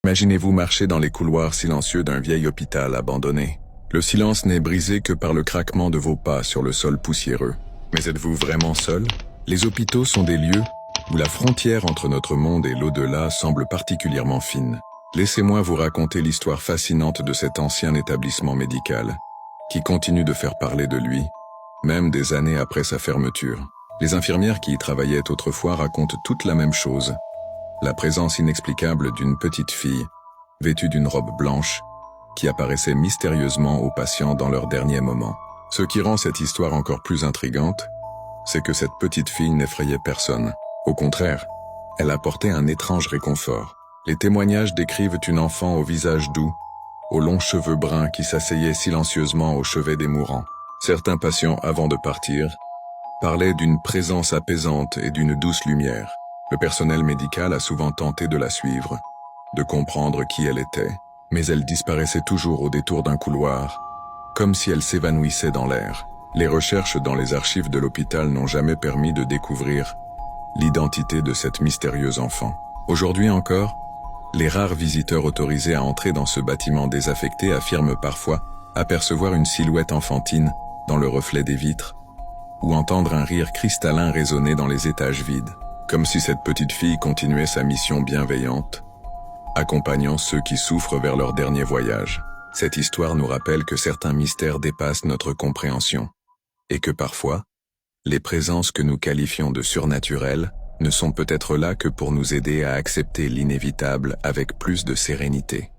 Imaginez-vous marcher dans les couloirs silencieux d'un vieil hôpital abandonné. Le silence n'est brisé que par le craquement de vos pas sur le sol poussiéreux. Mais êtes-vous vraiment seul? Les hôpitaux sont des lieux où la frontière entre notre monde et l'au-delà semble particulièrement fine. Laissez-moi vous raconter l'histoire fascinante de cet ancien établissement médical, qui continue de faire parler de lui, même des années après sa fermeture. Les infirmières qui y travaillaient autrefois racontent toutes la même chose. La présence inexplicable d'une petite fille, vêtue d'une robe blanche, qui apparaissait mystérieusement aux patients dans leurs derniers moments. Ce qui rend cette histoire encore plus intrigante, c'est que cette petite fille n'effrayait personne. Au contraire, elle apportait un étrange réconfort. Les témoignages décrivent une enfant au visage doux, aux longs cheveux bruns qui s'asseyait silencieusement au chevet des mourants. Certains patients, avant de partir, parlaient d'une présence apaisante et d'une douce lumière. Le personnel médical a souvent tenté de la suivre, de comprendre qui elle était, mais elle disparaissait toujours au détour d'un couloir, comme si elle s'évanouissait dans l'air. Les recherches dans les archives de l'hôpital n'ont jamais permis de découvrir l'identité de cette mystérieuse enfant. Aujourd'hui encore, les rares visiteurs autorisés à entrer dans ce bâtiment désaffecté affirment parfois apercevoir une silhouette enfantine dans le reflet des vitres, ou entendre un rire cristallin résonner dans les étages vides, comme si cette petite fille continuait sa mission bienveillante, accompagnant ceux qui souffrent vers leur dernier voyage. Cette histoire nous rappelle que certains mystères dépassent notre compréhension, et que parfois, les présences que nous qualifions de surnaturelles ne sont peut-être là que pour nous aider à accepter l'inévitable avec plus de sérénité.